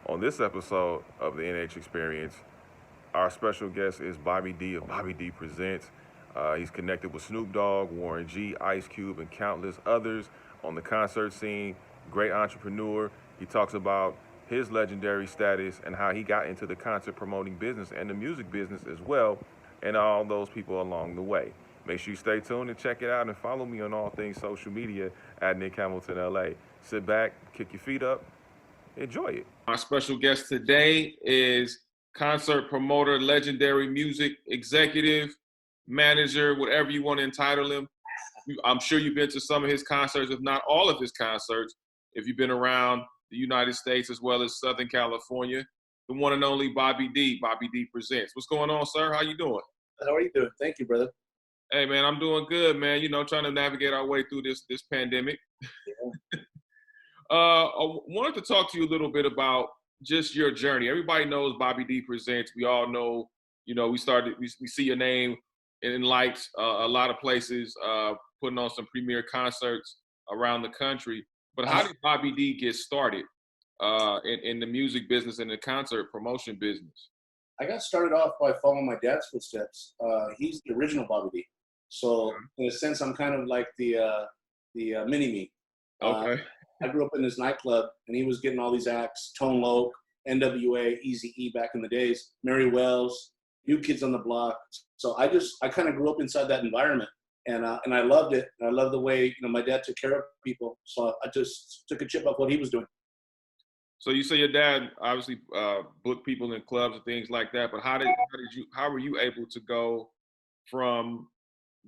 On this episode of the NH Experience, our special guest is BobbyDee of BobbyDee Presents. He's connected with Snoop Dogg, Warren G, Ice Cube, and countless others on the concert scene. Great entrepreneur. He talks about his legendary status and how he got into the concert promoting business and the music business as well, and all those people along the way. Make sure you stay tuned and check it out and follow me on all things social media at Nick Hamilton LA. Sit back, kick your feet up, enjoy it. Our special guest today is concert promoter, legendary music executive, manager, whatever you want to entitle him. I'm sure you've been to some of his concerts, if not all of his concerts, if you've been around the United States as well as Southern California. The one and only BobbyDee. BobbyDee Presents. What's going on, sir? How you doing? How are you doing? Thank you, brother. Hey, man, I'm doing good, man. You know, trying to navigate our way through this pandemic. Yeah. I wanted to talk to you a little bit about just your journey. Everybody knows BobbyDee Presents. We all know, we see your name in lights a lot of places, putting on some premier concerts around the country. But how did BobbyDee get started in the music business and the concert promotion business? I got started off by following my dad's footsteps. He's the original Bobby D. So in a sense, I'm kind of like the mini me. Okay. I grew up in this nightclub, and he was getting all these acts: Tone Loc, NWA, Easy E back in the days, Mary Wells, New Kids on the Block. So I kind of grew up inside that environment, and I loved it. And I loved the way my dad took care of people. So I just took a chip off what he was doing. So you say your dad obviously booked people in clubs and things like that, but how were you able to go from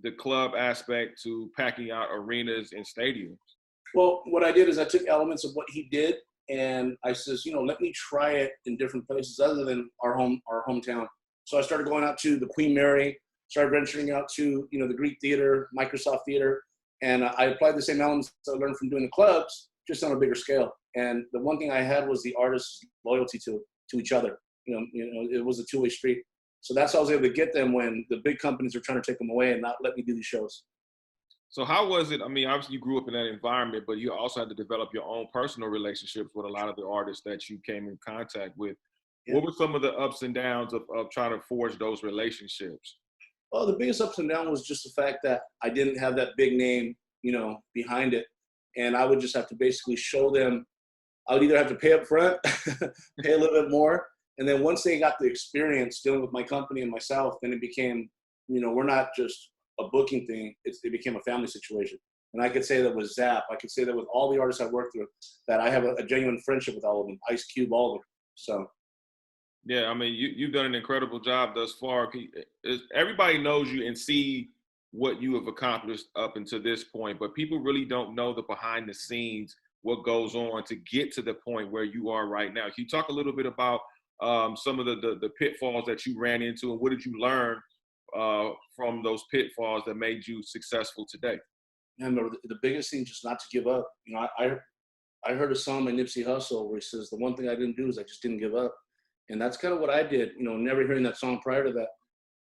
the club aspect to packing out arenas and stadiums? Well, what I did is I took elements of what he did, and I says, let me try it in different places other than our hometown. So I started going out to the Queen Mary, started venturing out to the Greek Theater, Microsoft Theater, and I applied the same elements I learned from doing the clubs, just on a bigger scale. And the one thing I had was the artists' loyalty to each other. It was a two-way street. So that's how I was able to get them when the big companies were trying to take them away and not let me do these shows. So how was it? I mean, obviously you grew up in that environment, but you also had to develop your own personal relationships with a lot of the artists that you came in contact with. Yeah. What were some of the ups and downs of trying to forge those relationships? Well, the biggest ups and downs was just the fact that I didn't have that big name, behind it. And I would just have to basically show them. I would either have to pay up front, pay a little bit more. And then once they got the experience dealing with my company and myself, then it became, we're not just a booking thing. It became a family situation. And I could say that with Zap. I could say that with all the artists I worked with, that I have a genuine friendship with all of them. Ice Cube, all of them. So. Yeah, I mean, you've done an incredible job thus far. Everybody knows you and see what you have accomplished up until this point, but people really don't know the behind the scenes, what goes on to get to the point where you are right now. Can you talk a little bit about some of the pitfalls that you ran into, and what did you learn from those pitfalls that made you successful today? Yeah, remember the biggest thing, just not to give up. I heard a song by Nipsey Hussle where he says, the one thing I didn't do is I just didn't give up. And that's kind of what I did, never hearing that song prior to that.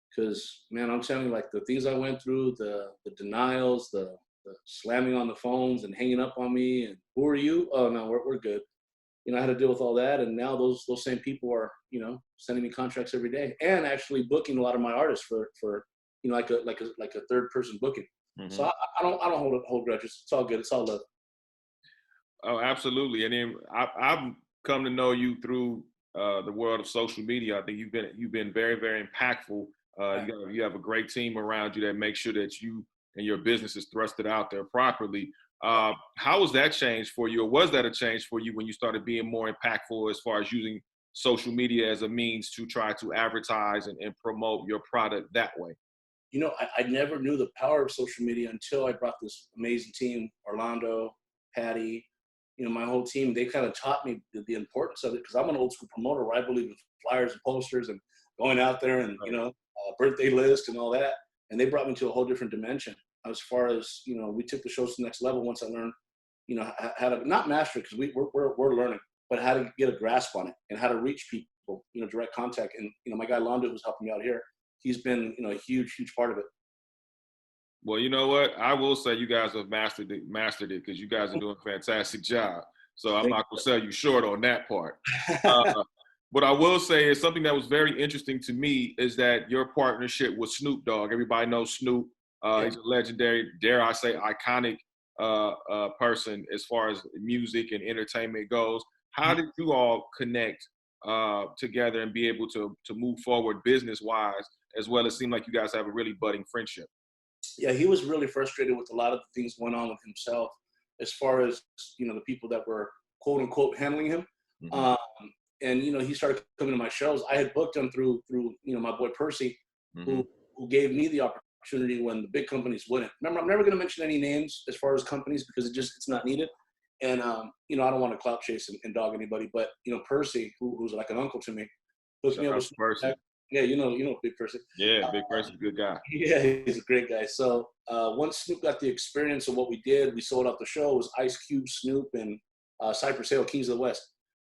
Because, man, I'm telling you, like, the things I went through, the denials, the slamming on the phones and hanging up on me, and who are you? Oh, no, we're good. I had to deal with all that. And now those same people are, sending me contracts every day and actually booking a lot of my artists for like a third person booking. Mm-hmm. So I don't hold grudges. It's all good. It's all love. Oh, absolutely. And then I've come to know you through the world of social media. I think you've been very, very impactful. You have a great team around you that makes sure that you and your business is thrusted out there properly. How was that change for you, or was that a change for you when you started being more impactful as far as using social media as a means to try to advertise and promote your product that way? I never knew the power of social media until I brought this amazing team, Orlando, Patty, my whole team. They kind of taught me the importance of it, because I'm an old school promoter where I believe in flyers and posters and going out there and, birthday list and all that. And they brought me to a whole different dimension as far as, we took the shows to the next level once I learned, how to not master it, because we're learning, but how to get a grasp on it and how to reach people, direct contact. And, my guy Londo, who's helping me out here, he's been, a huge, huge part of it. Well, you know what? I will say you guys have mastered it because you guys are doing a fantastic job. So I'm not gonna sell you short on that part. What I will say is something that was very interesting to me is that your partnership with Snoop Dogg. Everybody knows Snoop. He's a legendary, dare I say, iconic person as far as music and entertainment goes. How did you all connect together and be able to move forward business wise, as well as seem like you guys have a really budding friendship? Yeah, he was really frustrated with a lot of the things going on with himself, as far as the people that were quote unquote handling him. Mm-hmm. And he started coming to my shows. I had booked him through my boy Percy, Mm-hmm. who gave me the opportunity when the big companies wouldn't. Remember, I'm never going to mention any names as far as companies because it's not needed. And I don't want to clout chase and dog anybody, but Percy, who's like an uncle to me, hooked me up with Percy. Yeah, Big Percy. Yeah, Big Percy's a good guy. Yeah, he's a great guy. So once Snoop got the experience of what we did, we sold out the show. It was Ice Cube, Snoop, and Cypress Hill, Kings of the West.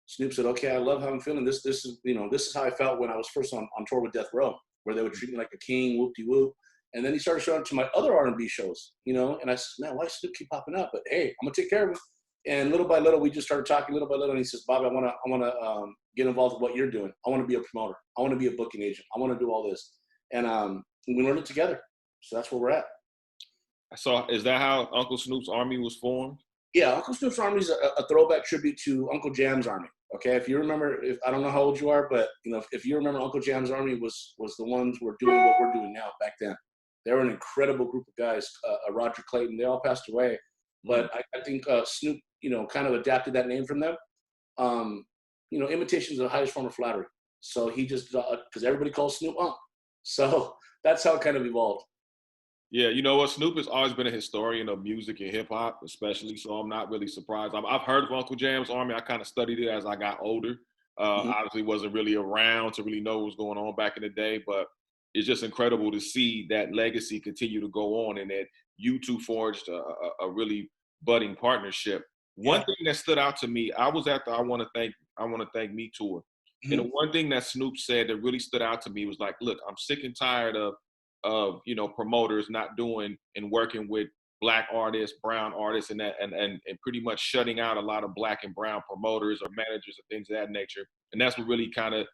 Snoop said, "Okay, I love how I'm feeling. This is how I felt when I was first on tour with Death Row, where they would treat me like a king, whoop-de-whoop." And then he started showing up to my other R&B shows, and I said, "Man, why does Snoop keep popping up? But hey, I'm gonna take care of him." And little by little, we just started talking little by little. And he says, "Bob, I wanna get involved with what you're doing. I want to be a promoter. I want to be a booking agent. I want to do all this." And we learned it together. So that's where we're at. So is that how Uncle Snoop's Army was formed? Yeah, Uncle Snoop's Army is a throwback tribute to Uncle Jam's Army. Okay, if you remember, I don't know how old you are, but if you remember, Uncle Jam's Army was the ones who were doing what we're doing now back then. They were an incredible group of guys. Roger Clayton, they all passed away, but I think Snoop, kind of adapted that name from them. Imitation is the highest form of flattery. So he just because everybody calls Snoop Unc, so that's how it kind of evolved. Yeah, you know what? Snoop has always been a historian of music and hip hop, especially. So I'm not really surprised. I've heard of Uncle Jam's Army. I kind of studied it as I got older. Obviously, wasn't really around to really know what was going on back in the day, but it's just incredible to see that legacy continue to go on and that you two forged a really budding partnership. One thing that stood out to me, I was at the I want to thank Me tour, and the one thing that Snoop said that really stood out to me was like, "Look, I'm sick and tired of promoters not doing and working with Black artists, brown artists, and pretty much shutting out a lot of Black and brown promoters or managers and things of that nature." And that's what really kind of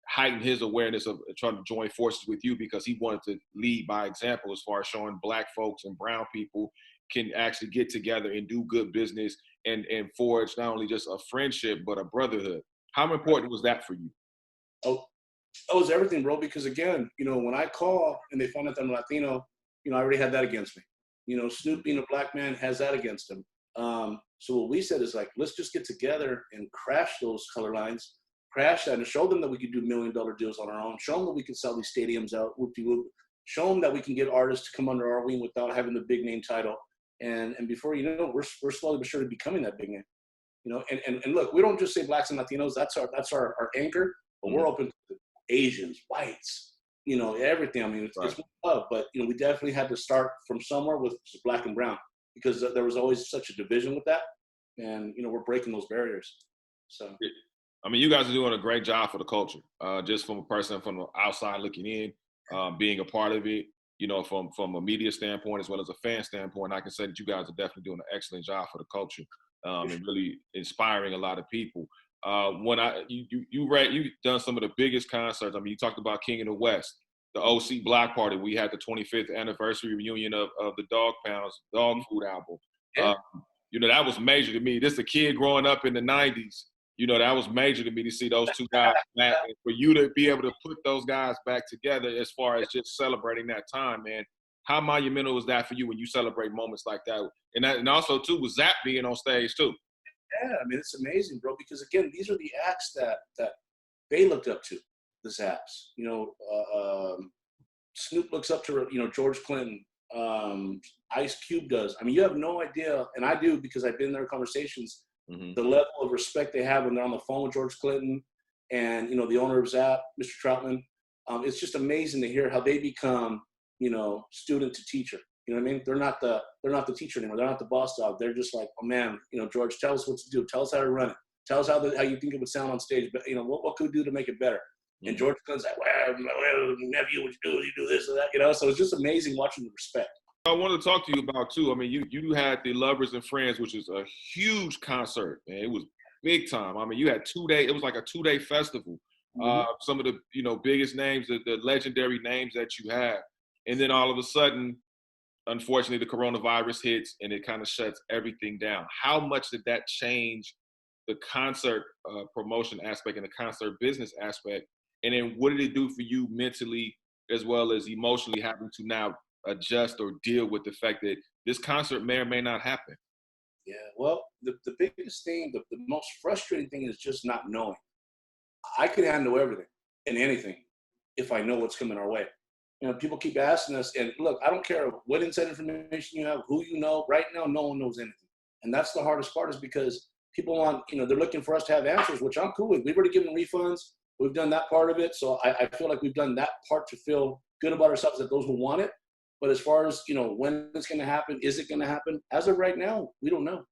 heightened his awareness of trying to join forces with you, because he wanted to lead by example as far as showing Black folks and brown people can actually get together and do good business and forge not only just a friendship but a brotherhood. How important was that for you? Oh, that was everything, bro. Because again, when I call and they find out that I'm Latino, I already had that against me. Snoop being a Black man has that against him. So what we said is like, let's just get together and crash those color lines, crash that, and show them that we could do $1 million deals on our own. Show them that we can sell these stadiums out, whoop-de-whoop. Show them that we can get artists to come under our wing without having the big name title. And before you know, we're slowly but surely becoming that big name. And look, we don't just say Blacks and Latinos. That's our anchor, but we're open to Asians, whites, everything. I mean, it's love, but we definitely had to start from somewhere with Black and brown, because there was always such a division with that, and we're breaking those barriers. So, I mean, you guys are doing a great job for the culture. Just from a person from the outside looking in, being a part of it, from a media standpoint as well as a fan standpoint, I can say that you guys are definitely doing an excellent job for the culture, and really inspiring a lot of people. When you've done some of the biggest concerts. I mean, you talked about King of the West, the OC Block Party. We had the 25th anniversary reunion of the Dog Pound's Dog Food album. Yeah. That was major to me. This a kid growing up in the 90s. That was major to me to see those two guys back, and for you to be able to put those guys back together as far as just celebrating that time, man. How monumental was that for you when you celebrate moments like that? And also too, with Zap being on stage too. Yeah, I mean, it's amazing, bro, because again, these are the acts that they looked up to, the Zaps. Snoop looks up to, George Clinton. Ice Cube does. I mean, you have no idea, and I do because I've been in their conversations, the level of respect they have when they're on the phone with George Clinton and, the owner of Zap, Mr. Troutman. It's just amazing to hear how they become, student to teacher. You know what I mean? They're not the teacher anymore. They're not the boss dog. They're just like, oh man, George, tell us what to do. Tell us how to run it. Tell us how you think it would sound on stage. But what could we do to make it better? And George Clinton's like, well, nephew, what you do this or that. So it's just amazing watching the respect. I wanted to talk to you about too. I mean, you had the Lovers and Friends, which is a huge concert, man. It was big time. I mean, you had 2 day. It was like a 2 day festival. Mm-hmm. Some of the biggest names, the legendary names that you have, and then all of a sudden, unfortunately, the coronavirus hits and it kind of shuts everything down. How much did that change the concert promotion aspect and the concert business aspect? And then what did it do for you mentally as well as emotionally, having to now adjust or deal with the fact that this concert may or may not happen? Yeah, well, the biggest thing, the most frustrating thing is just not knowing. I could handle everything and anything if I know what's coming our way. People keep asking us, and look, I don't care what inside information you have, who you know. Right now, no one knows anything, and that's the hardest part. Is because people want, they're looking for us to have answers, which I'm cool with. We've already given refunds. We've done that part of it, so I feel like we've done that part to feel good about ourselves that those who want it. But as far as when it's going to happen, is it going to happen? As of right now, we don't know.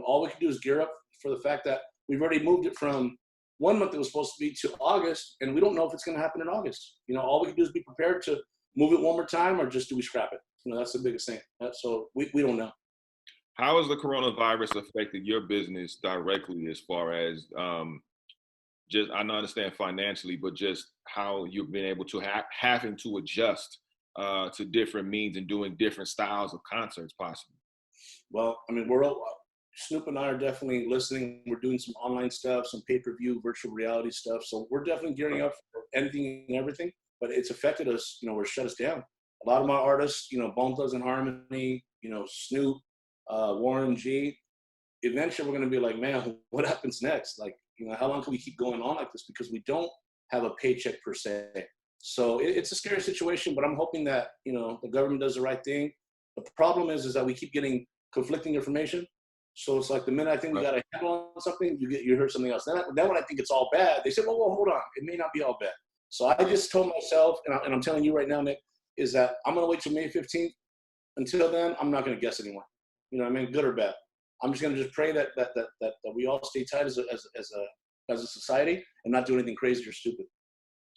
All we can do is gear up for the fact that we've already moved it from 1 month it was supposed to be to August, and we don't know if it's going to happen in August. All we can do is be prepared to move it one more time, or just do we scrap it? That's the biggest thing. So we don't know. How has the coronavirus affected your business directly as far as just, I don't understand financially, but just how you've been able to having to adjust to different means and doing different styles of concerts possibly? Well, I mean, Snoop and I are definitely listening. We're doing some online stuff, some pay-per-view, virtual reality stuff. So we're definitely gearing up for anything and everything. But it's affected us, where it shut us down. A lot of my artists, Bone Thugs and Harmony, Snoop, Warren G. Eventually, we're going to be like, man, what happens next? Like, how long can we keep going on like this? Because we don't have a paycheck per se. So it's a scary situation. But I'm hoping that the government does the right thing. The problem is that we keep getting conflicting information. So it's like the minute I think we got a handle on something, you heard something else. Then when I think it's all bad, they say, well, hold on, it may not be all bad. So I just told myself, and I'm telling you right now, Nick, is that I'm going to wait till May 15th. Until then, I'm not going to guess anymore. Good or bad. I'm just going to just pray that we all stay tight as a society and not do anything crazy or stupid.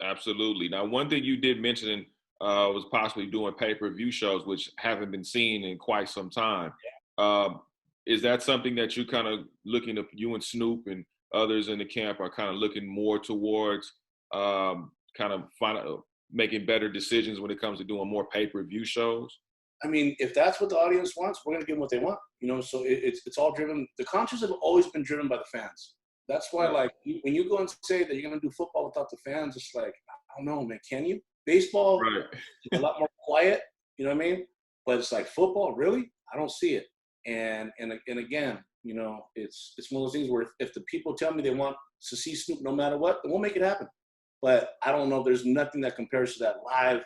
Absolutely. Now, one thing you did mention was possibly doing pay-per-view shows, which haven't been seen in quite some time. Is that something that you kind of looking at, you and Snoop and others in the camp are kind of looking more towards kind of making better decisions when it comes to doing more pay-per-view shows? I mean, if that's what the audience wants, we're going to give them what they want. So it's all driven. The concerts have always been driven by the fans. That's why, like, when you go and say that you're going to do football without the fans, it's like, I don't know, man, can you? Baseball, a lot more quiet, you know what I mean? But it's like football, really? I don't see it. And again, it's one of those things where if the people tell me they want to see Snoop no matter what, then we'll make it happen. But I don't know. There's nothing that compares to that live.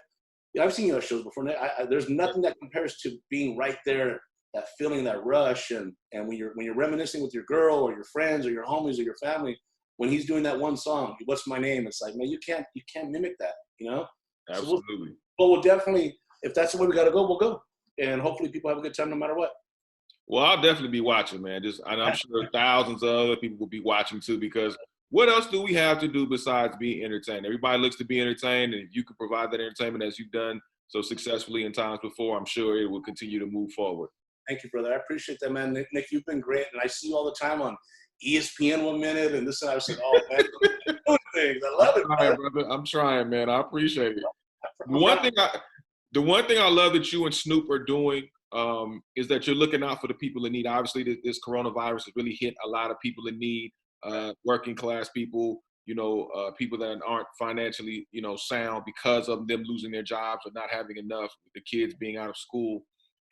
I've seen your shows before. There's nothing that compares to being right there, that feeling, that rush, and when you're reminiscing with your girl or your friends or your homies or your family, when he's doing that one song, "What's My Name?" It's like, man, you can't mimic that, Absolutely. So we'll definitely, if that's the way we got to go, we'll go, and hopefully people have a good time no matter what. Well, I'll definitely be watching, man. And I'm sure thousands of other people will be watching too, because what else do we have to do besides be entertained? Everybody looks to be entertained, and if you can provide that entertainment as you've done so successfully in times before, I'm sure it will continue to move forward. Thank you, brother. I appreciate that, man. Nick, you've been great, and I see you all the time on ESPN 1 minute and this and I was like, oh man, doing things. I love it, brother. I'm trying, man. I appreciate it. The one thing I love that you and Snoop are doing is that you're looking out for the people in need. Obviously, this coronavirus has really hit a lot of people in need, working class people, people that aren't financially, sound because of them losing their jobs or not having enough, with the kids being out of school.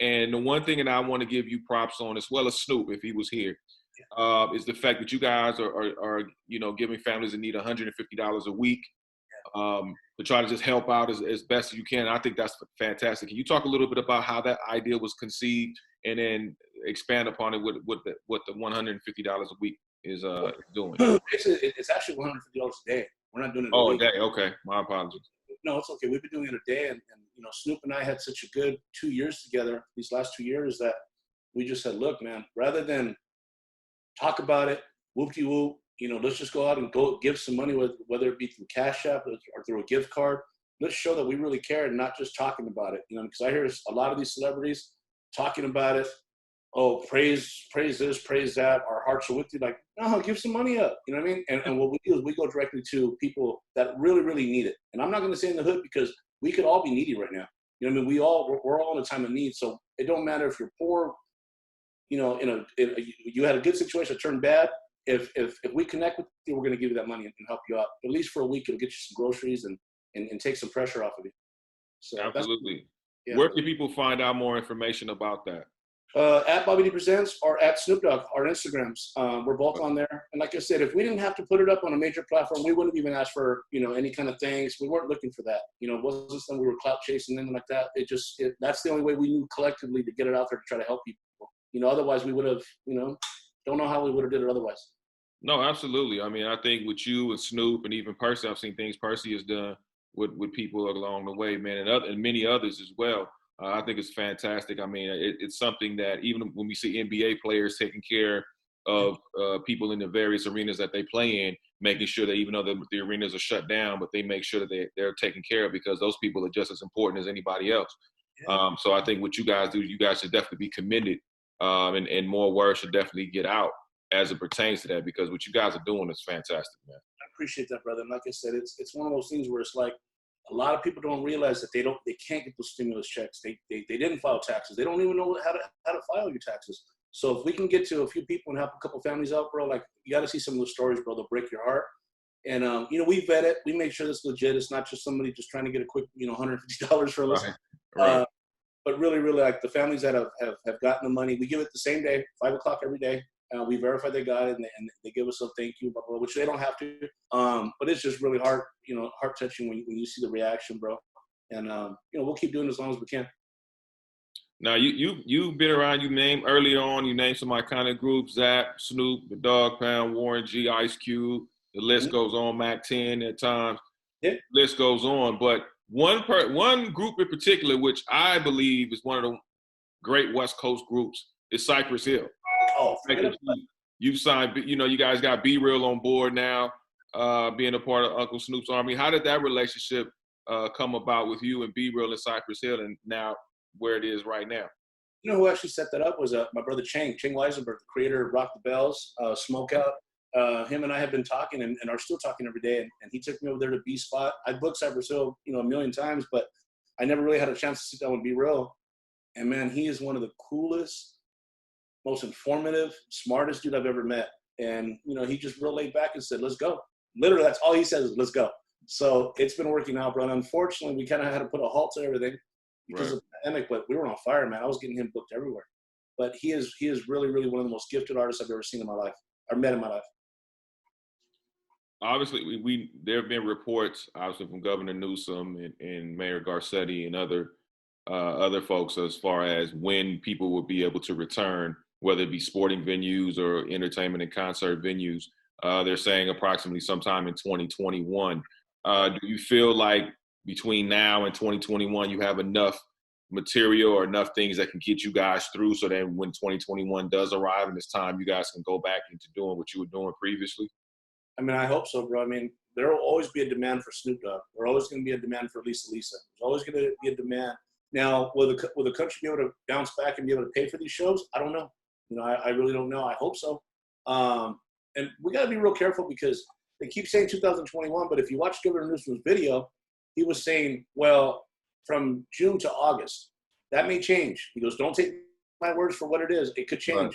And the one thing that I want to give you props on, as well as Snoop, if he was here, is the fact that you guys are giving families in need $150 a week to try to just help out as best as you can. And I think that's fantastic. Can you talk a little bit about how that idea was conceived, and then expand upon it with what the $150 a week is doing? It's actually $150 a day. We're not doing it a day. Okay. My apologies. No, it's okay. We've been doing it a day, and Snoop and I had such a good 2 years together, these last 2 years, that we just said, look, man, rather than talk about it, whoop-de-whoop, let's just go out and go give some money, whether it be through Cash App or through a gift card. let's show that we really care and not just talking about it. Because I hear a lot of these celebrities talking about it. Oh, praise this, praise that. Our hearts are with you. Like, no, give some money up. You know what I mean? And what we do is we go directly to people that really, really need it. And I'm not going to say in the hood because we could all be needy right now. You know what I mean? We're all in a time of need. So it don't matter if you're poor, you had a good situation that turned bad. If we connect with you, we're going to give you that money and help you out. At least for a week, it'll get you some groceries and take some pressure off of you. So Absolutely. Yeah. Where can people find out more information about that? At BobbyDee Presents or at Snoop Dogg, our Instagrams. We're both on there. And like I said, if we didn't have to put it up on a major platform, we wouldn't even ask for, any kind of things. We weren't looking for that. It wasn't something we were clout chasing, anything like that. That's the only way we knew collectively to get it out there to try to help people. Otherwise we would have, don't know how we would have did it otherwise. No, absolutely. I mean, I think with you and Snoop and even Percy, I've seen things Percy has done with people along the way, man, and many others as well. I think it's fantastic. I mean, it's something that even when we see NBA players taking care of people in the various arenas that they play in, making sure that even though the arenas are shut down, but they make sure that they're taken care of because those people are just as important as anybody else. Yeah. So I think what you guys do, you guys should definitely be commended, and more word should definitely get out as it pertains to that because what you guys are doing is fantastic, man. I appreciate that, brother. And like I said, it's one of those things where it's like, a lot of people don't realize that they can't get those stimulus checks. They didn't file taxes. They don't even know how to file your taxes. So if we can get to a few people and help a couple families out, bro, like you got to see some of those stories, bro. They'll break your heart. And we vet it. We make sure it's legit. It's not just somebody just trying to get a quick, $150 for a listen. Right. But really, really, like the families that have gotten the money, we give it the same day, 5:00 every day. We verify they got it, and they give us a thank you, which they don't have to. But it's just really heart touching when you see the reaction, bro. And we'll keep doing it as long as we can. Now you've been around. You named earlier on. You named some iconic groups: Zap, Snoop, the Dog Pound, Warren G, Ice Cube. The list goes on. Mac 10 at times. Yeah. The list goes on. But one group in particular, which I believe is one of the great West Coast groups, is Cypress Hill. Oh, you signed, you guys got B Real on board now, being a part of Uncle Snoop's Army. How did that relationship come about with you and B Real and Cypress Hill, and now where it is right now? You know who actually set that up was my brother Chang Weisenberg, the creator of Rock the Bells, Smokeout. Him and I have been talking and are still talking every day. And he took me over there to B Spot. I booked Cypress Hill, a million times, but I never really had a chance to sit down with B Real. And man, he is one of the coolest, most informative, smartest dude I've ever met. And, he just real laid back and said, let's go. Literally, that's all he says is, let's go. So it's been working out, bro. And unfortunately, we kind of had to put a halt to everything because of the pandemic, but we were on fire, man. I was getting him booked everywhere. But he is really, really one of the most gifted artists I've ever seen in my life, or met in my life. Obviously, there have been reports, obviously, from Governor Newsom and Mayor Garcetti and other folks as far as when people will be able to return, whether it be sporting venues or entertainment and concert venues. They're saying approximately sometime in 2021. Do you feel like between now and 2021, you have enough material or enough things that can get you guys through so that when 2021 does arrive and it's time, you guys can go back into doing what you were doing previously? I mean, I hope so, bro. I mean, there will always be a demand for Snoop Dogg. There's always going to be a demand for Lisa. There's always going to be a demand. Now, will the country be able to bounce back and be able to pay for these shows? I don't know. I really don't know. I hope so. And we got to be real careful because they keep saying 2021, but if you watch Governor Newsom's video, he was saying, well, from June to August, that may change. He goes, don't take my words for what it is. It could change. Right.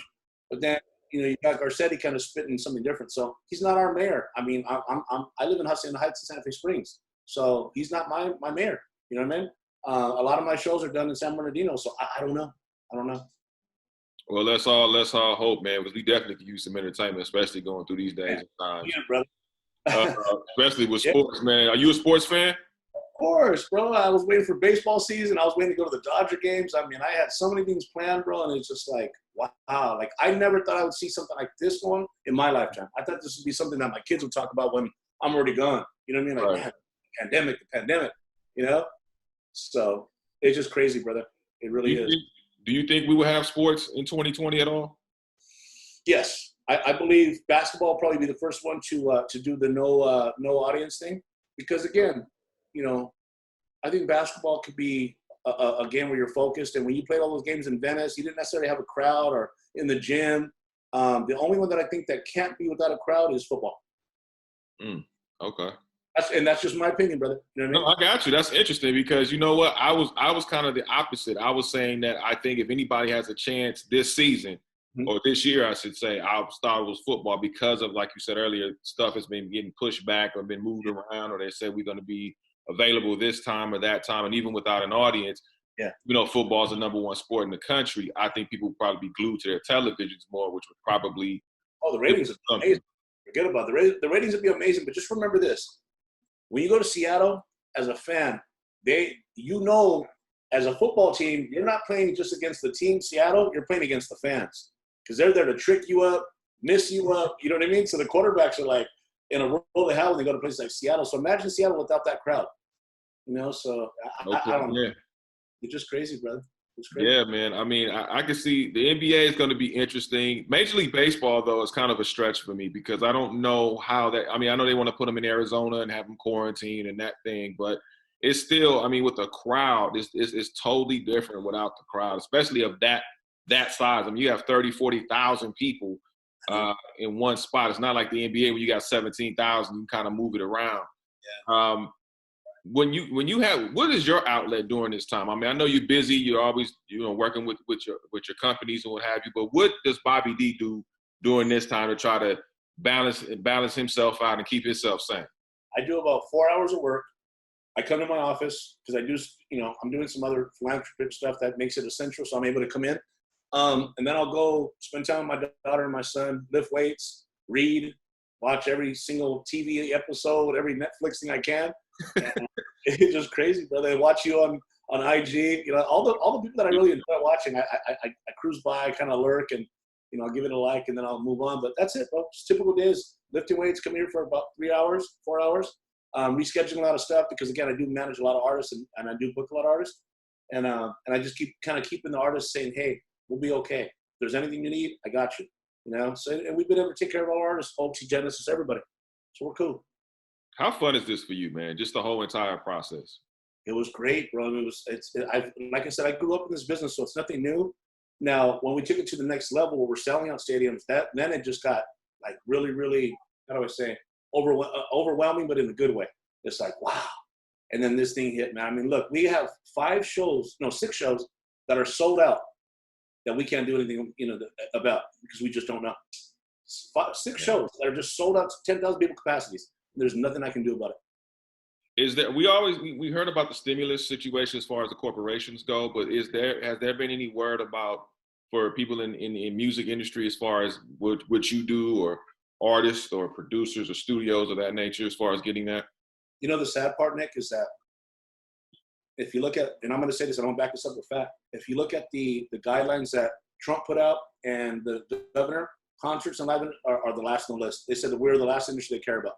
But then, you got Garcetti kind of spitting something different. So he's not our mayor. I mean, I live in Hacienda Heights in Santa Fe Springs. So he's not my mayor. You know what I mean? A lot of my shows are done in San Bernardino. So I don't know. Well, let's all hope, man, because we definitely could use some entertainment, especially going through these days and times. Yeah, brother. Especially with sports, man. Are you a sports fan? Of course, bro. I was waiting for baseball season. I was waiting to go to the Dodger games. I mean, I had so many things planned, bro, and it's just like, wow. Like, I never thought I would see something like this going in my lifetime. I thought this would be something that my kids would talk about when I'm already gone. You know what I mean? Like, right. Man, the pandemic, So it's just crazy, brother. It really is. Do you think we will have sports in 2020 at all? Yes. I believe basketball will probably be the first one to do the no audience thing. Because, again, I think basketball could be a game where you're focused. And when you played all those games in Venice, you didn't necessarily have a crowd or in the gym. The only one that I think that can't be without a crowd is football. Okay. That's just my opinion, brother. You know what I mean? No, I got you. That's interesting because you know what? I was kind of the opposite. I was saying that I think if anybody has a chance this season or this year, I should say, I'll start with football because of, like you said earlier, stuff has been getting pushed back or been moved around, or they said we're going to be available this time or that time, and even without an audience. Yeah. You know, football is the number one sport in the country. I think people would probably be glued to their televisions more, which would probably the ratings are amazing. Forget about the ratings would be amazing, but just remember this. When you go to Seattle as a fan, as a football team, you're not playing just against the team Seattle, you're playing against the fans because they're there to trick you up, miss you up, you know what I mean? So the quarterbacks are like in a world of hell when they go to places like Seattle. So imagine Seattle without that crowd, you know? So I don't know. Yeah. It's just crazy, brother. It's crazy. Yeah, man. I mean, I can see the NBA is going to be interesting. Major League Baseball, though, is kind of a stretch for me because I don't know how that – I mean, I know they want to put them in Arizona and have them quarantined and that thing, but it's still – I mean, with the crowd, it's totally different without the crowd, especially of that size. I mean, you have 30, 40,000 people in one spot. It's not like the NBA where you got 17,000. You kind of move it around. Yeah. When you have, what is your outlet during this time? I mean, I know you're busy. You're always, working with your companies and what have you. But what does BobbyDee do during this time to try to balance himself out and keep himself sane? I do about 4 hours of work. I come to my office because I do, I'm doing some other philanthropic stuff that makes it essential, so I'm able to come in. And then I'll go spend time with my daughter and my son, lift weights, read, watch every single TV episode, every Netflix thing I can. It's just crazy, brother. I watch you on IG. All the people that I really enjoy watching. I cruise by, kind of lurk, and I'll give it a like, and then I'll move on. But that's it, bro. Just typical days. Lifting weights, come here for about 3 hours, 4 hours. Rescheduling a lot of stuff because again, I do manage a lot of artists and I do book a lot of artists, and I just keeping the artists saying, hey, we'll be okay. If there's anything you need, I got you. So and we've been able to take care of all our artists, OT, Genesis, everybody. So we're cool. How fun is this for you, man? Just the whole entire process. It was great, bro. Like I said, I grew up in this business, so it's nothing new. Now, when we took it to the next level, where we're selling out stadiums, then it just got like really, really, how do I say, overwhelming, but in a good way. It's like, wow. And then this thing hit, man. I mean, look, we have 6 shows that are sold out that we can't do anything, about because we just don't know. 6 shows that are just sold out to 10,000 people capacities. There's nothing I can do about it. Is there? We heard about the stimulus situation as far as the corporations go, but has there been any word about for people in music industry as far as what you do, or artists or producers or studios of that nature as far as getting that? The sad part, Nick, is that if you look at, and I'm going to say this, I don't back this up with fact. If you look at the guidelines that Trump put out and the governor, concerts and live are the last on the list. They said that we're the last industry they care about.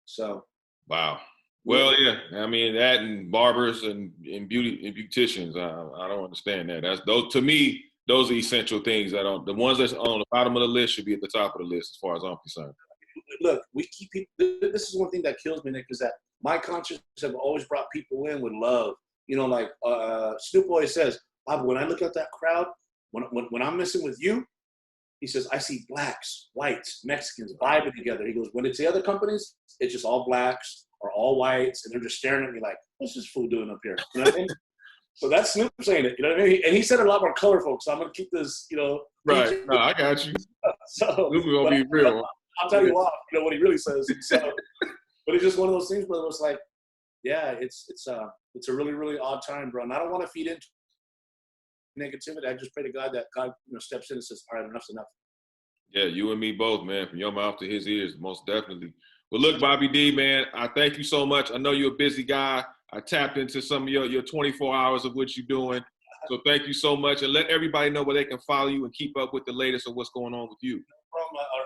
So. Wow. Well, yeah. I mean, that and barbers and beauty and beauticians. I don't understand that. To me, those are essential things the ones that's on the bottom of the list should be at the top of the list as far as I'm concerned. Look, we keep people. This is one thing that kills me, Nick, is that my concerts have always brought people in with love. Like Snoop always says, Bob, when I look at that crowd, when I'm messing with you, he says, I see blacks, whites, Mexicans vibing together. He goes, when it's the other companies, it's just all blacks or all whites, and they're just staring at me like, what's this fool doing up here? You know what I mean? So that's Snoop saying it. You know what I mean? And he said it a lot more colorful, so I'm going to keep this, Right. No, I got you. So Snoop will be real. I'll tell you what, what he really says. So, but it's just one of those things, brother. It's like, yeah, it's a really, really odd time, bro. And I don't want to feed into negativity. I just pray to God that God, steps in and says, all right, enough's enough. Yeah, you and me both, man, from your mouth to his ears, most definitely. Well, look, BobbyDee, man, I thank you so much. I know you're a busy guy. I tapped into some of your 24 hours of what you're doing. So thank you so much. And let everybody know where they can follow you and keep up with the latest of what's going on with you.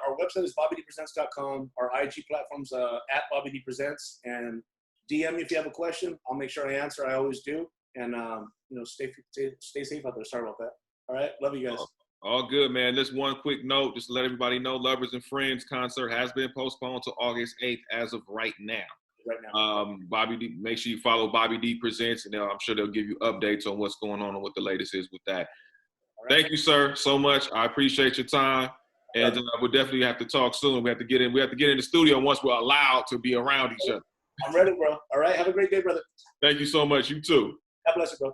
Our website is BobbyDeePresents.com. Our IG platform's at BobbyDeePresents. And DM me if you have a question. I'll make sure I answer. I always do. And, stay safe out there. Sorry about that. All right? Love you guys. All good, man. Just one quick note, just to let everybody know, Lovers and Friends concert has been postponed to August 8th as of right now. right now. BobbyDee, make sure you follow BobbyDee Presents, and I'm sure they'll give you updates on what's going on and what the latest is with that. Right. Thank you, sir, so much. I appreciate your time, and we'll definitely have to talk soon. We have to get in the studio once we're allowed to be around each other. I'm ready, bro. All right, have a great day, brother. Thank you so much. You too. God bless you, bro.